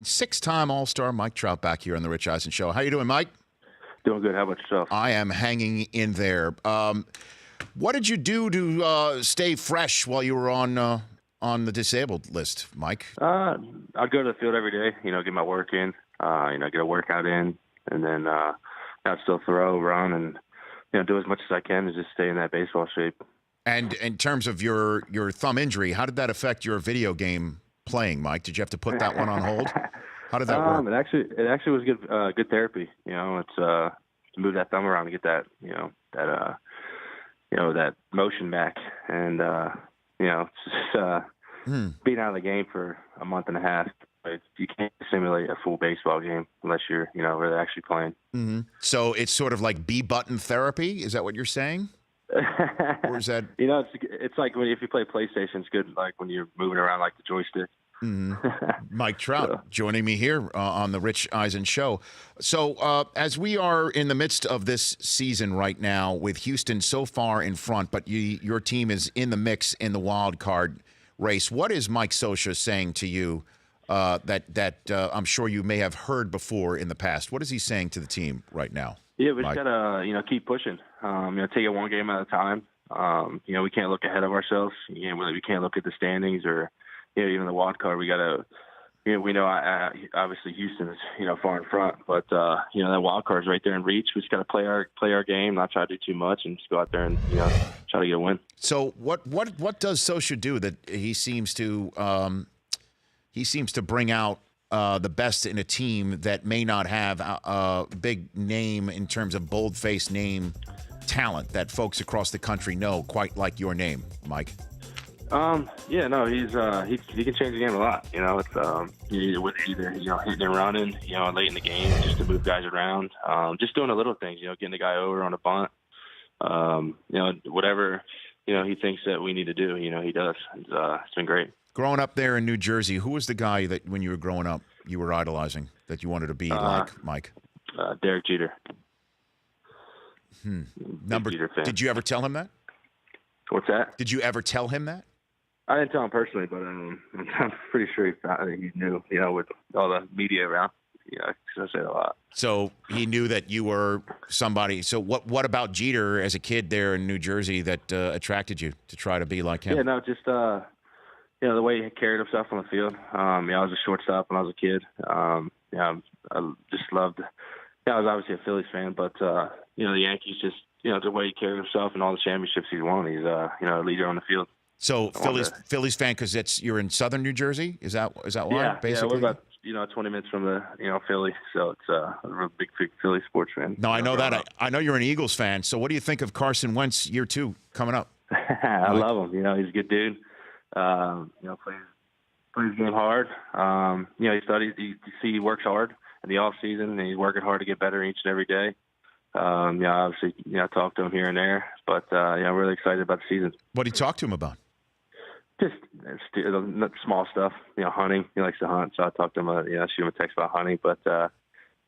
Six-time All-Star Mike Trout back here on the Rich Eisen Show. How you doing, Mike? Doing good. How about yourself? I am hanging in there. What did you do to stay fresh while you were on the disabled list, Mike? I go to the field every day, get my work in, get a workout in, and then I'd still throw, run, and, do as much as I can to just stay in that baseball shape. And in terms of your thumb injury, how did that affect your video game playing, Mike? Did you have to put that one on hold? How did that work? It actually was good therapy. It's to move that thumb around to get that, that motion back. And, it's just being out of the game for a month and a half. You can't simulate a full baseball game unless you're, really actually playing. Mm-hmm. So it's sort of like B-button therapy? Is that what you're saying? Or is that? It's like if you play PlayStation, it's good like when you're moving around like the joystick. Mm-hmm. Mike Trout joining me here on the Rich Eisen Show. So as we are in the midst of this season right now with Houston so far in front, but your team is in the mix in the wild card race, what is Mike Scioscia saying to you that I'm sure you may have heard before in the past? What is he saying to the team right now? Yeah, we just gotta keep pushing. Take it one game at a time. We can't look ahead of ourselves. We can't look at the standings or even the wild card. We gotta. We know obviously Houston is far in front, but that wild card is right there in reach. We just gotta play our game, not try to do too much, and just go out there and try to get a win. So what does Scioscia do that he seems to bring out the best in a team that may not have a big name in terms of bold-faced name talent that folks across the country know, quite like your name, Mike? He can change the game a lot. It's either hitting and running, late in the game just to move guys around, just doing the little things, getting the guy over on a bunt, whatever he thinks that we need to do, he does. It's been great. Growing up there in New Jersey, who was the guy that when you were growing up you were idolizing, that you wanted to be like Mike? Derek Jeter. Jeter fan. Did you ever tell him that? What's that? Did you ever tell him that? I didn't tell him personally, but I'm pretty sure he knew, with all the media around. Because I say it a lot. So he knew that you were somebody. So what about Jeter as a kid there in New Jersey that attracted you to try to be like him? Yeah, no, just the way he carried himself on the field. I was a shortstop when I was a kid. I just loved. I was obviously a Phillies fan, but the Yankees just the way he carried himself and all the championships he's won. He's a leader on the field. So Phillies fan because you're in southern New Jersey. Is that why? Yeah, basically? Yeah, we're about 20 minutes from the Philly, so it's a real big Philly sports fan. No, I know that. I know you're an Eagles fan. So what do you think of Carson Wentz year 2 coming up? I love him. He's a good dude. Plays game hard. He studies. He works hard in the off season, and he's working hard to get better each and every day. Obviously, I talk to him here and there, but I'm really excited about the season. What do you talk to him about? Just small stuff. Hunting. He likes to hunt, so I talk to him. Shoot him a text about hunting. But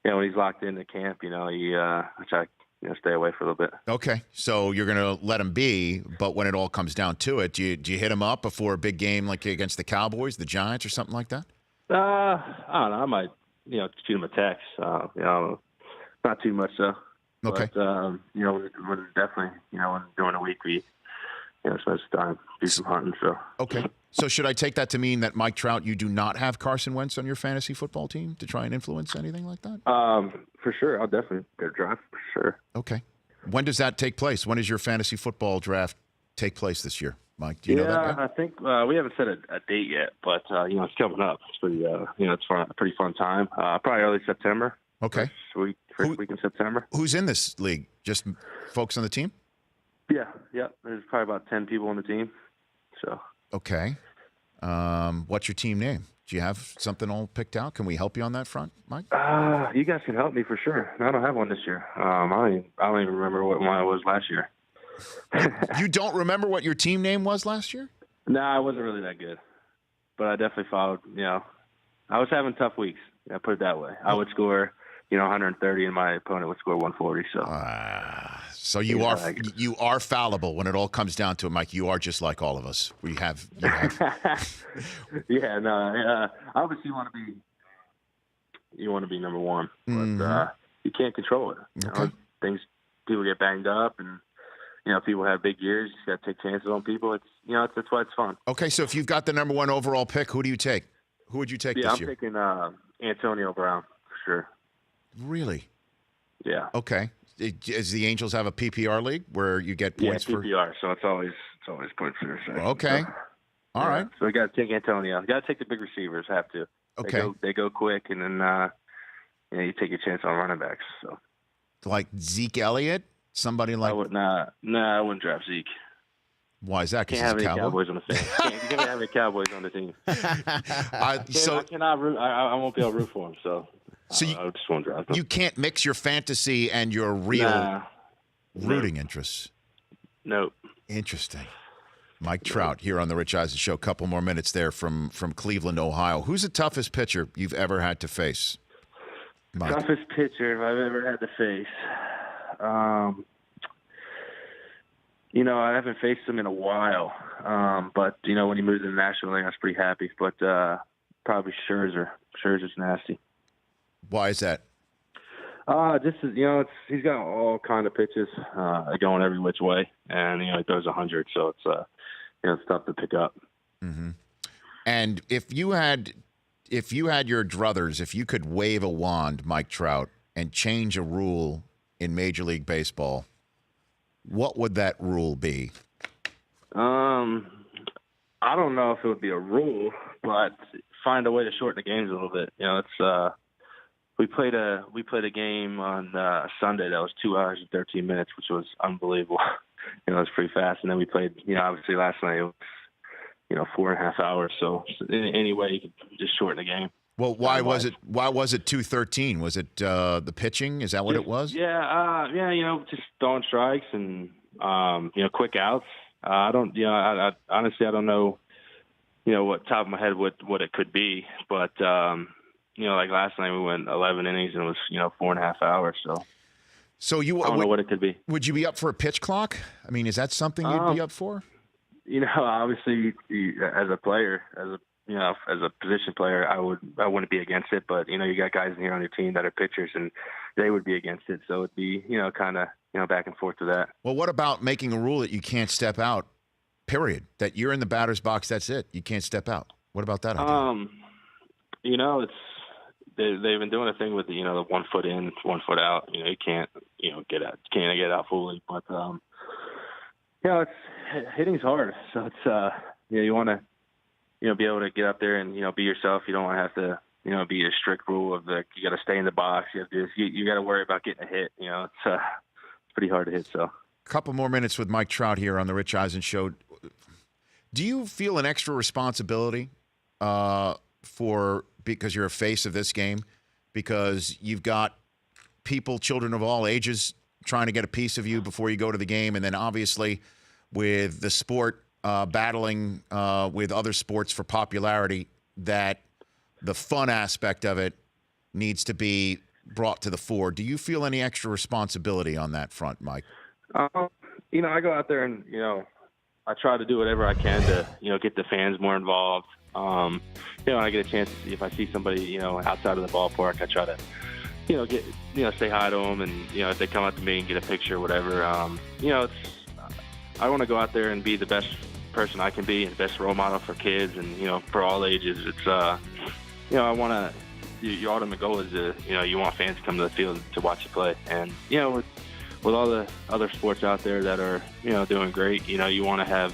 when he's locked into camp, I try to stay away for a little bit. Okay, so you're going to let him be, but when it all comes down to it, do you hit him up before a big game like against the Cowboys, the Giants, or something like that? I don't know. I might shoot him a text. Not too much though. Okay. But we're definitely during the week we spend some time do some hunting. So okay. So should I take that to mean that Mike Trout, you do not have Carson Wentz on your fantasy football team to try and influence anything like that? For sure. I'll definitely get a draft for sure. Okay. When does that take place? When does your fantasy football draft take place this year, Mike? Do you know that yet? I think we haven't set a date yet, but it's coming up. It's pretty it's fun, a pretty fun time. Probably early September. Okay. First week in September. Who's in this league? Just folks on the team? Yeah. There's probably about 10 people on the team. So. Okay. What's your team name? Do you have something all picked out? Can we help you on that front, Mike? You guys can help me for sure. I don't have one this year. I don't even remember what one it was last year. You don't remember what your team name was last year? No, I wasn't really that good. But I definitely followed, I was having tough weeks. Put it that way. I would score, 130 and my opponent would score 140. So you are fallible when it all comes down to it, Mike. You are just like all of us. You have. Yeah, no. I obviously want to be you want to be number one, Mm-hmm. but you can't control it. You know, people get banged up, and people have big years. You got to take chances on people. That's why it's fun. Okay, so if you've got the number one overall pick, who do you take? Who would you take this year? I'm taking Antonio Brown for sure. Really? Yeah. Okay. Does the Angels have a PPR league where you get points for? Yeah, PPR. So it's always points for your section. Okay. So, all right. So we got to take Antonio. Got to take the big receivers. Have to. Okay. They go quick, and then you take your chance on running backs. So. Like Zeke Elliott, somebody like. I wouldn't draft Zeke. Why is that? Can't have any Cowboys on the team. You can't have any Cowboys on the team. I cannot root. I won't be able to root for him. So I just won't draft him. You can't mix your fantasy and your real rooting interests. Nope. Interesting. Mike Trout here on the Rich Eisen Show. Couple more minutes there from Cleveland, Ohio. Who's the toughest pitcher you've ever had to face? Mike. Toughest pitcher I've ever had to face. I haven't faced him in a while. But when he moved to the National League, I was pretty happy. But probably Scherzer. Scherzer's nasty. Why is that? He's got all kind of pitches going every which way, and he throws 100, so it's tough to pick up. Mm-hmm. And if you had your druthers, if you could wave a wand, Mike Trout, and change a rule in Major League Baseball, what would that rule be? I don't know if it would be a rule, but find a way to shorten the games a little bit. We played a game on Sunday that was 2 hours and 13 minutes, which was unbelievable. It was pretty fast. And then we played, obviously last night it was, 4.5 hours. So any way you could just shorten the game. Well, why was it 2:13? Was it the pitching? Is that what it was? Yeah, just throwing strikes and quick outs. I honestly I don't know, what top of my head what it could be, but like last night we went 11 innings and it was 4.5 hours. So I don't know what it could be. Would you be up for a pitch clock? I mean, is that something you'd be up for? Obviously, as a player, as a position player, I wouldn't be against it. But you got guys in here on your team that are pitchers, and they would be against it. So it'd be kind of back and forth to that. Well, what about making a rule that you can't step out? Period. That you're in the batter's box. That's it. You can't step out. What about that idea? They've been doing a thing with the 1 foot in, 1 foot out. You can't get out fully, but it's hitting's hard. So it's you want to be able to get up there and be yourself. You don't want to have to be a strict rule of you got to stay in the box. You got to worry about getting a hit. It's pretty hard to hit. So a couple more minutes with Mike Trout here on the Rich Eisen Show. Do you feel an extra responsibility because you're a face of this game, because you've got children of all ages trying to get a piece of you before you go to the game, and then obviously with the sport battling with other sports for popularity, that the fun aspect of it needs to be brought to the fore. Do you feel any extra responsibility on that front, Mike? I go out there and I try to do whatever I can to get the fans more involved. I get a chance to see if I see somebody outside of the ballpark, I try to get say hi to them, and if they come up to me and get a picture or whatever. I want to go out there and be the best person I can be, and the best role model for kids and for all ages. It's I want to. Your ultimate goal is to you want fans to come to the field to watch you play, and with all the other sports out there that are doing great, you want to have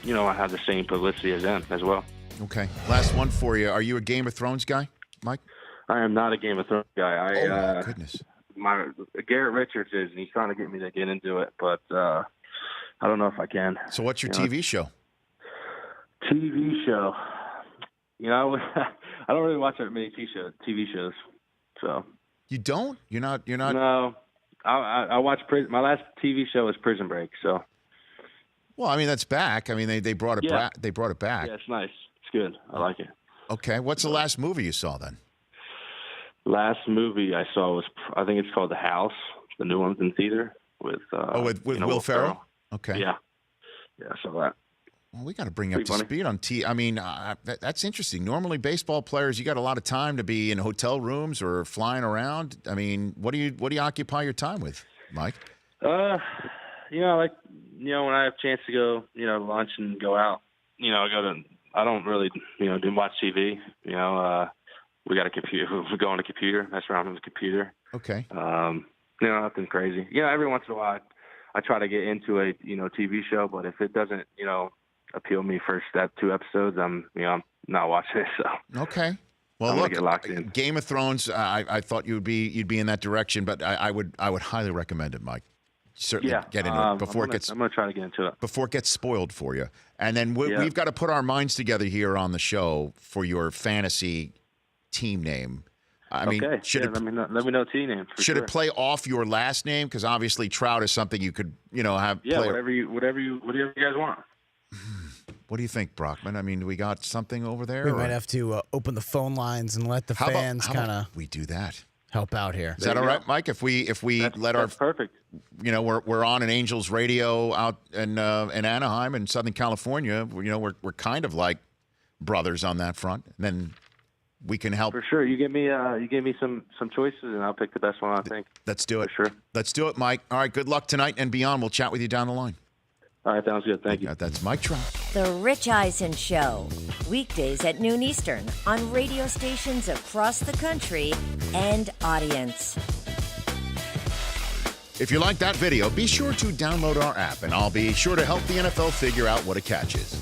have the same publicity as them as well. Okay. Last one for you. Are you a Game of Thrones guy, Mike? I am not a Game of Thrones guy. Oh, my goodness. Garrett Richards is, and he's trying to get me to get into it, but I don't know if I can. So what's your TV show? TV show. I don't really watch that many TV shows. So. You don't? You're not. No. I watch my last TV show was Prison Break, so. Well, I mean, that's back. I mean, they brought it back. They brought it back. Yeah, it's nice. It's good. I like it. Okay. What's the last movie you saw then? Last movie I saw was, I think it's called The House, the new one's in theater with with Will Ferrell? Okay. Yeah, I saw that. Well, we got to bring you up Pretty to funny. speed on I mean, that's interesting. Normally, baseball players, you got a lot of time to be in hotel rooms or flying around. I mean, what do you occupy your time with, Mike? Like, when I have a chance to go, lunch and go out, I don't really, do watch TV. We got a computer. We go on a computer. That's around on the computer. Okay. Nothing crazy. Every once in a while, I try to get into a, TV show, but if it doesn't, appeal to me for that 2 episodes, I'm not watching it. So. Okay. Well, I'm look, gonna get locked in. Game of Thrones. I thought you'd be in that direction, but I would highly recommend it, Mike. Certainly get into it before I'm gonna try to get into it before it gets spoiled for you. And then we've got to put our minds together here on the show for your fantasy team name. I mean, let me know team name. Should it play off your last name? Because obviously Trout is something you could have. Yeah, whatever you guys want. What do you think, Brockman? I mean, we got something over there? We might have to open the phone lines and let the fans kind of we do that. Help out here. Is that all right, Mike? If we that's perfect. We're on an Angels radio out in Anaheim in Southern California. We're kind of like brothers on that front. And then we can help. For sure. You give me some choices, and I'll pick the best one, I think. Let's do it. For sure. Let's do it, Mike. All right, good luck tonight and beyond. We'll chat with you down the line. All right, sounds good. Thank you. That's Mike Trout. The Rich Eisen Show, weekdays at noon Eastern on radio stations across the country and audience. If you like that video, be sure to download our app, and I'll be sure to help the NFL figure out what a catch is.